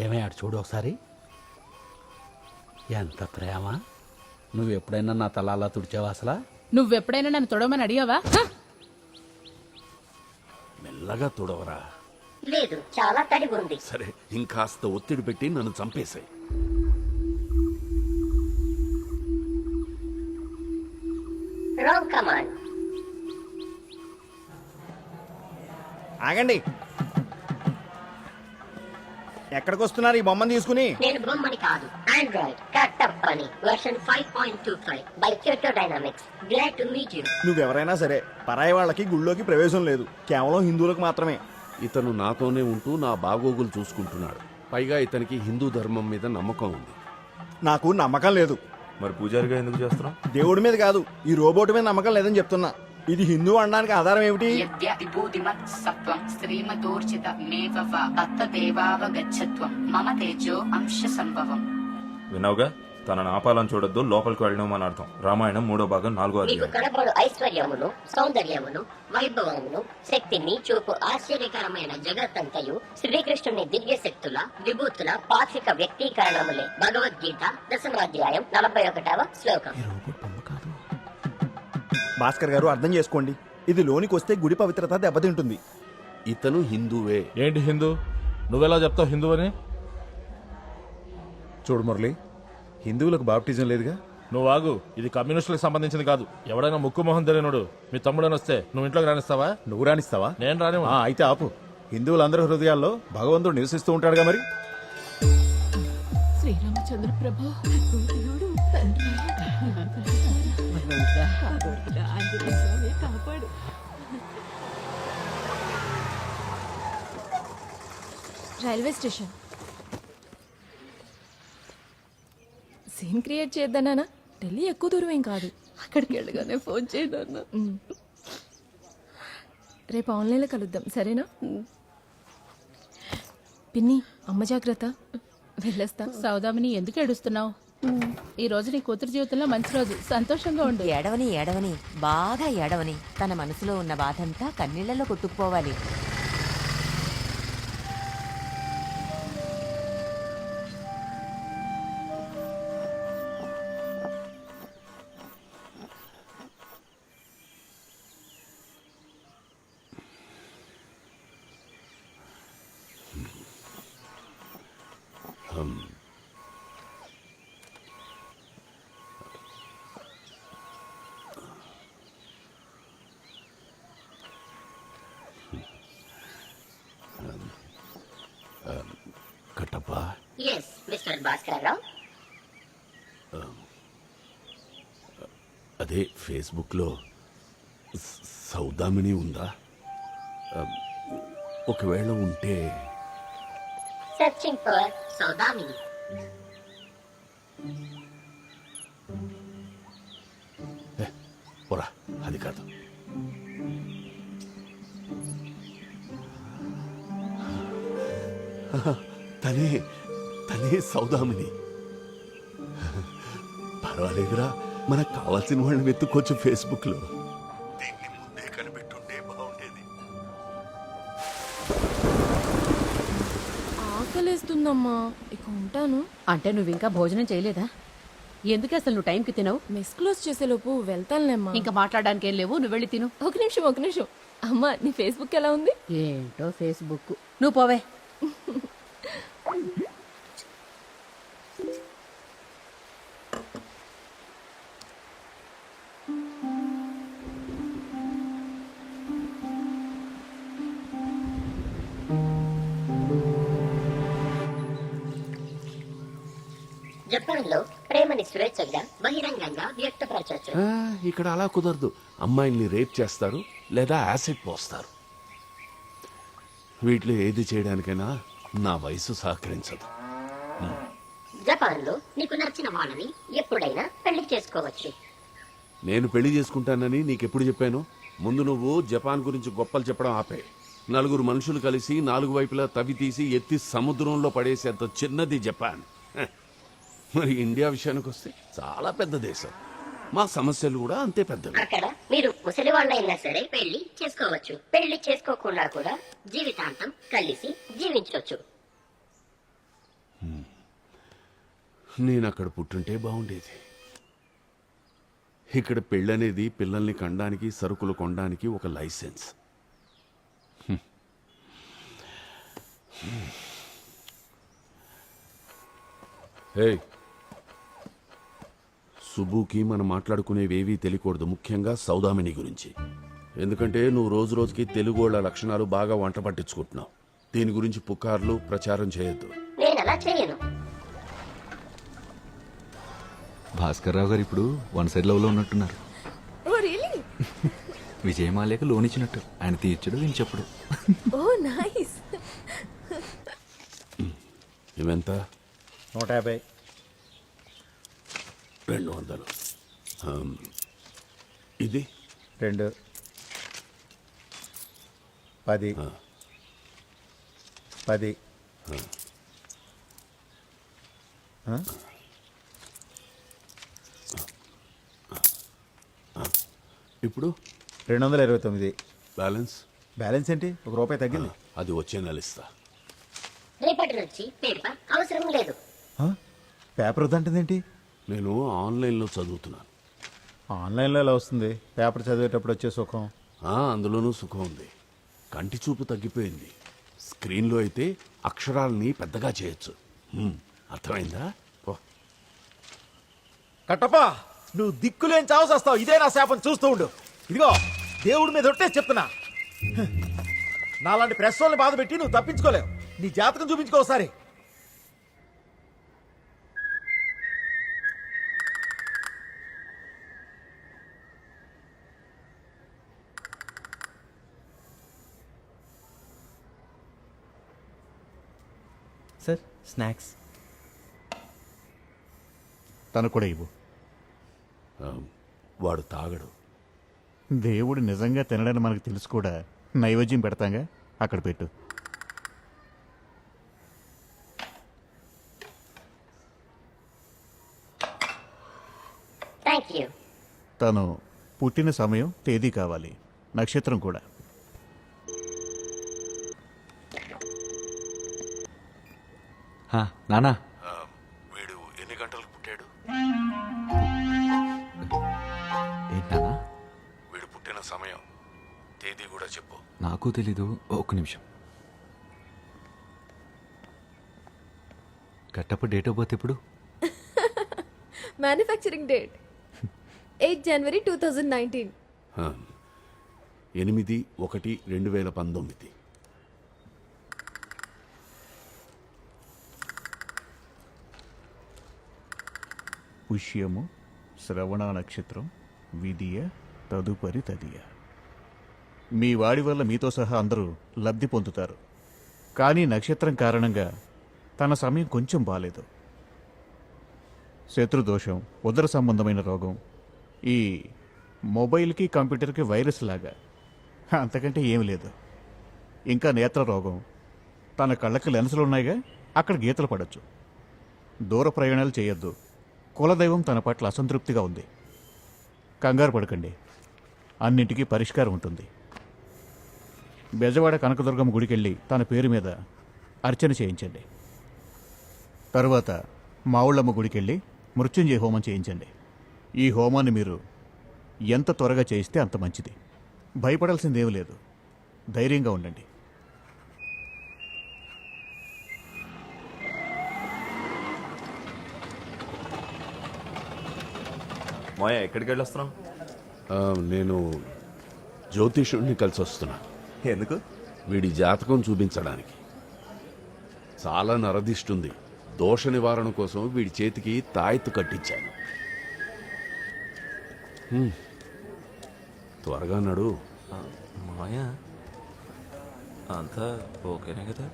ఏమయ్యాడు చూడు ఒకసారి. ఎంత ప్రేమ. నువ్వు ఎప్పుడైనా నా తల అలా తుడిచావా అసలా? నువ్వెప్పుడైనా నన్ను తొడవమని అడిగావా? మెల్లగా తుడవరా. లేదు, చాలా తడి ఉంది. సరే, ఇంకాస్త ఒత్తిడి పెట్టి నన్ను చంపేశాయి. Wrong command. ఆగండి, ఎక్కడికి వస్తున్నారు ఈ బొమ్మను తీసుకుని? నేను బొమ్మని కాదు, ఆండ్రాయిడ్ కట్టప్ అని version 5.25 by Kyoto Dynamics. Glad to meet you. నువ్వెవరైనా సరే, పరాయి వాళ్ళకి గుళ్ళోకి ప్రవేశం లేదు, కేవలం హిందువులకు మాత్రమే. ఇతను నాతోనే ఉంటూ నా బాగోగులు చూసుకుంటున్నాడు. పైగా ఇతనికి హిందూ ధర్మం మీద నమ్మకం ఉంది. నాకు నమ్మకం లేదు. మరి పూజారిగా ఎందుకు చేస్తున్నాం? దేవుడి మీద కాదు, ఈ రోబోట్ మీద నమ్మకం లేదని చెప్తున్నా. ఇది హిందూ అనడానికి ఆధారం ఏమిటి? సత్వం శ్రీమతోర్చిత మేవ తత్తదేవావగచ్చత్వం మమ తేజో అంశ సంభవం. విన్నావుగా, తనను ఆపాలని చూడొద్దు, లోపలికి వెళ్ళడం అని అర్థం. రామాయణం 3వ భాగం 4వ మీకు అధ్యాయం. కనబడు ఐశ్వర్యమును, సౌందర్యమును, వైభవమును, శక్తిని చూపు ఆశ్చర్యకరమైన జగత్తంతయు శ్రీకృష్ణుని దివ్య శక్తుల విభూతుల పాక్షిక వ్యక్తీకరణములే. భగవద్గీత 10వ అధ్యాయం 41వ శ్లోకం. భాస్కర్ గారు, అర్థం చేసుకోండి. ఇది లోనికి వస్తే గుడి పవిత్రత దెబ్బతింటుంది. ఇతను హిందువే. ఏంటి హిందూ? నువ్వెలా చెప్తావు హిందూ అని? చూడు మురళి, హిందువులకు బాప్టిజం లేదుగా. నువ్వు ఆగు, ఇది కమ్యూనిస్టులకు సంబంధించింది కాదు. ఎవడైనా ముక్కు మొహం తెలియనుడు మీ తమ్ముడని వస్తే నువ్వు ఇంట్లోకి రానిస్తావా? నువ్వు రానిస్తావా? నేను రాని. అయితే ఆపు. హిందువులందరి హృదయాల్లో భగవంతుడు నివసిస్తూ ఉంటాడుగా మరి. శ్రీరామచంద్ర ప్రభు తండ్రి కాపాడు. రైల్వే స్టేషన్ సీన్ క్రియేట్ చేద్దానా? ఢిల్లీ ఎక్కువ దూరం ఏం కాదు. అక్కడికి వెళ్ళగానే ఫోన్ చేయను. రేపు ఆన్లైన్లో కలుద్దాం, సరేనా? పిన్ని, అమ్మ జాగ్రత్త. వెళ్ళొస్తా. సౌదామిని, ఎందుకు ఏడుస్తున్నావు? ఈ రోజు నీ కూతురు జీవితంలో మంచి రోజు. సంతోషంగా ఉండు. ఏడవని బాగా ఏడవని. తన మనసులో ఉన్న బాధంతా కన్నీళ్లలో కొట్టుకుపోవాలి. కట్టప్పా. Yes mister Bhaskar Rao. అదే ఫేస్బుక్ లో సౌదామిని ఉందా? ఒకవేళ ఉంటే సెర్చింగ్ ఫర్ సౌదామిని. పోరా, అది కాదు. తనే సౌదామిని. పర్వాలేదురా, మనకు కావాల్సిన వాళ్ళని వెతుక్కోవచ్చు ఫేస్బుక్ లో. దీన్ని ముందే కనిపెట్టుంటే బాగుండేది. ఆకలేస్తుందమ్మా, ఇక ఉంటాను. అంటే నువ్వు ఇంకా భోజనం చేయలేదా? ఎందుకు అసలు నువ్వు టైంకి తినవు? మెస్ క్లోజ్ చేసేలోపు వెళ్తానులేమ్మా. ఇంకా మాట్లాడడానికి ఏం లేవు, నువ్వు వెళ్ళి తిను. ఒక నిమిషం. అమ్మా, నీ ఫేస్బుక్ ఎలా ఉంది? ఏంటో ఫేస్బుక్. నువ్వు పోవే. జపాన్ లో ప్రేమని స్వేచ్ఛగా బహిరంగంగా వ్యక్తపరచవచ్చు. ఇక్కడ అలా కుదరదు. అమ్మాయిల్ని రేప్ చేస్తారు లేదా యాసిడ్ పోస్తారు. వీటిలో ఏది చేయడానికైనా నా వయసు సహకరించదు. జపాన్ లో నీకు నచ్చిన వాళ్ళని ఎప్పుడైనా పెళ్లి చేసుకోవచ్చు. నేను పెళ్లి చేసుకుంటానని నీకెప్పుడు చెప్పాను? ముందు నువ్వు జపాన్ గురించి గొప్పలు చెప్పడం ఆపే. 4 మనుషులు కలిసి 4 వైపులా తవ్వి తీసి ఎత్తి సముద్రంలో పడేసేంత చిన్నది జపాన్. మరి ఇండియా విషయానికి వస్తే చాలా పెద్ద దేశం. మా సమస్యలు కూడా అంతే పెద్దవి. అక్కడ మీరు ముసలివాళ్ళైనా సరే పెళ్లి చేసుకోవచ్చు. పెళ్లి చేసుకోకుండా కూడా జీవితాంతం కలిసి జీవించవచ్చు. నేను అక్కడ పుట్టుంటే బాగుండేది. ఇక్కడ పెళ్ళనేది పిల్లల్ని కండానికి, సరుకులు కొనడానికి ఒక లైసెన్స్. హే, సుబ్బుకి మనం మాట్లాడుకునేవేవీ తెలియకూడదు, ముఖ్యంగా సౌదామిని గురించి. ఎందుకంటే నువ్వు రోజు రోజుకి తెలుగోళ్ల లక్షణాలు బాగా వంట పట్టించుకుంటున్నావు. దీని గురించి పుకార్లు ప్రచారం చేయొద్దు. నేను అలా చేయను. భాస్కర్ రావు గారు ఇప్పుడు వన్ సైడ్ లవ్ లో ఉన్నట్టున్నారు. Oh really? విజయమాలేక లోన్ ఇచ్చినట్టు, ఆయన తీర్చడు ఈయన చెప్పడు. ఓ నైస్. ఇవెంత? 150. 200. ఇది 2 10 10. ఇప్పుడు 229. బ్యాలెన్స్ బ్యాలెన్స్ ఏంటి? ₹1 తగ్గింది. అది వచ్చే నెల ఇస్తా. రేపటి నుంచి పేపర్ అవసరం లేదు. పేపర్ వద్దంటుందేంటి? నేను ఆన్లైన్లో చదువుతున్నాను. ఆన్లైన్లో ఎలా వస్తుంది? పేపర్ చదివేటప్పుడు వచ్చే సుఖం. అందులోనూ సుఖం ఉంది. కంటి చూపు తగ్గిపోయింది. స్క్రీన్లో అయితే అక్షరాలని పెద్దగా చేయొచ్చు. అర్థమైందా? పో. కట్టప్ప, నువ్వు దిక్కులేని చావు వస్తావు. ఇదే నా శాపం, చూస్తూ ఉండు. ఇదిగో దేవుడి మీద ఒట్టేసి చెప్తున్నా, నాలాంటి ప్రెస్ వాళ్ళని బాధ పెట్టి నువ్వు తప్పించుకోలేవు. నీ జాతకం చూపించుకో ఒకసారి. Sir, snacks. తను కూడా ఇవ్వు. వాడు తాగడు. దేవుడు నిజంగా తినడని మనకు తెలుసు కూడా, నైవేద్యం పెడతాంగా, అక్కడ పెట్టు. Thank you. తను పుట్టిన సమయం, తేదీ కావాలి, నక్షత్రం కూడా. నానా, వీడు ఎన్ని గంటలకు పుట్టాడు? ఏంటి నానా? వీడు పుట్టిన సమయం, తేదీ కూడా చెప్పు. నాకు తెలీదు. ఒక్క నిమిషం. కట్టప్ప డేట్ ఆఫ్ బర్త్ ఎప్పుడు? మ్యానుఫ్యాక్చరింగ్ డేట్ 8 జనవరి 2019. 8/1/2019. పుష్యము, శ్రవణ నక్షత్రం, విధియ, తదుపరి తదియ. మీ వాడి వల్ల మీతో సహా అందరూ లబ్ధి పొందుతారు. కానీ నక్షత్రం కారణంగా తన సమయం కొంచెం బాలేదు. శత్రుదోషం, ఉదర సంబంధమైన రోగం, ఈ మొబైల్కి కంప్యూటర్కి వైరస్ లాగా, అంతకంటే ఏమి లేదు. ఇంకా నేత్ర రోగం, తన కళ్ళకి లెన్సులు ఉన్నాయిగా, అక్కడ గీతలు పడవచ్చు. దూర ప్రయాణాలు చేయొద్దు. కులదైవం తన పట్ల అసంతృప్తిగా ఉంది. కంగారు పడకండి, అన్నింటికీ పరిష్కారం ఉంటుంది. బెజవాడ కనకదుర్గమ్మ గుడికెళ్ళి తన పేరు మీద అర్చన చేయించండి. తరువాత మావుళ్ళమ్మ గుడికెళ్ళి మృత్యుంజయ హోమం చేయించండి. ఈ హోమాన్ని మీరు ఎంత త్వరగా చేయిస్తే అంత మంచిది. భయపడాల్సిందేమీ లేదు, ధైర్యంగా ఉండండి. మాయా, ఎక్కడికి వెళ్ళొస్తున్నావు? నేను జ్యోతిషుడిని కలిసి వస్తున్నా. ఎందుకు? వీడి జాతకం చూపించడానికి. చాలా నరదిష్టుంది. దోష నివారణ కోసం వీడి చేతికి తాయెత్తు కట్టించాను. త్వరగా నడు. మాయా, అంతా ఓకేనే కదా?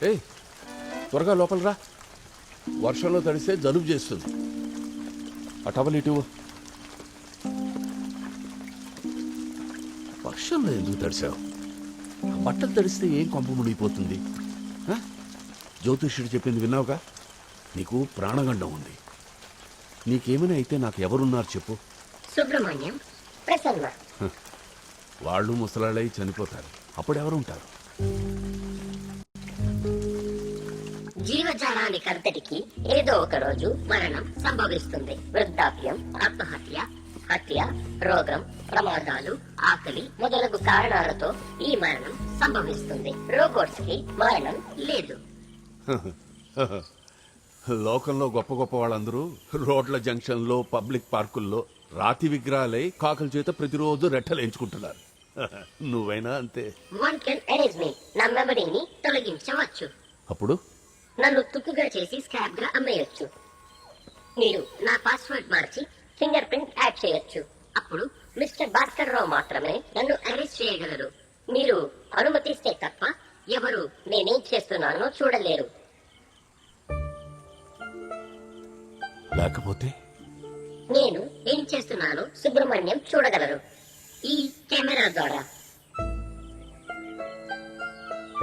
ఏయ్, త్వరగా లోపల రా. వర్షంలో తడిస్తే జలుబు చేస్తుంది. ఆ టవల్ ఇటు. వర్షంలో ఎందుకు తడిసావు? బట్టలు తడిస్తే ఏం కొంప మునిగిపోతుంది ఆ? జ్యోతిష్యుడు చెప్పింది విన్నావుగా, నీకు ప్రాణగండం ఉంది. నీకేమైనా అయితే నాకు ఎవరున్నారు చెప్పు. సుబ్రహ్మణ్యం, ప్రసన్న. వాళ్ళు ముసలాళ్ళై చనిపోతారు, అప్పుడెవరుంటారు? జీవజాలానికంతటికి ఏదో ఒక రోజు మరణం సంభవిస్తుంది. వృద్ధాప్యం, ఆత్మహత్య, హత్య, రోగం, ప్రమాదాలు, ఆకలి మొదలగు కారణాలతో ఈ మరణం సంభవిస్తుంది. రోబోట్స్ కి మరణం లేదు. లోకంలో గొప్ప గొప్ప వాళ్ళందరూ రోడ్ల జంక్షన్లో, పబ్లిక్ పార్కుల్లో రాతి విగ్రహాలై కాకుల చేత ప్రతిరోజు రెట్టలు ఎంచుకుంటున్నారు. నువ్వైనా అంతే. వన్ కెన్ ఎరేజ్ మీ, నా మెమరీని తొలగించవచ్చు. అప్పుడు నన్ను తుక్కుగా చేసి స్క్రాప్ గా అమ్మేయొచ్చు. మీరు నా పాస్వర్డ్ మార్చి ఫింగర్ ప్రింట్ యాడ్ చేయొచ్చు. అప్పుడు మిస్టర్ భాస్కర్ రావు మాత్రమే నన్ను అరెస్ట్ చేయగలరు. మీరు అనుమతిస్తే తప్ప ఎవరు నేనేం చేస్తున్నానో చూడలేరు. లేకపోతే నేను ఏం చేస్తున్నానో సుబ్రహ్మణ్యం చూడగలరు ఈ కెమెరా ద్వారా.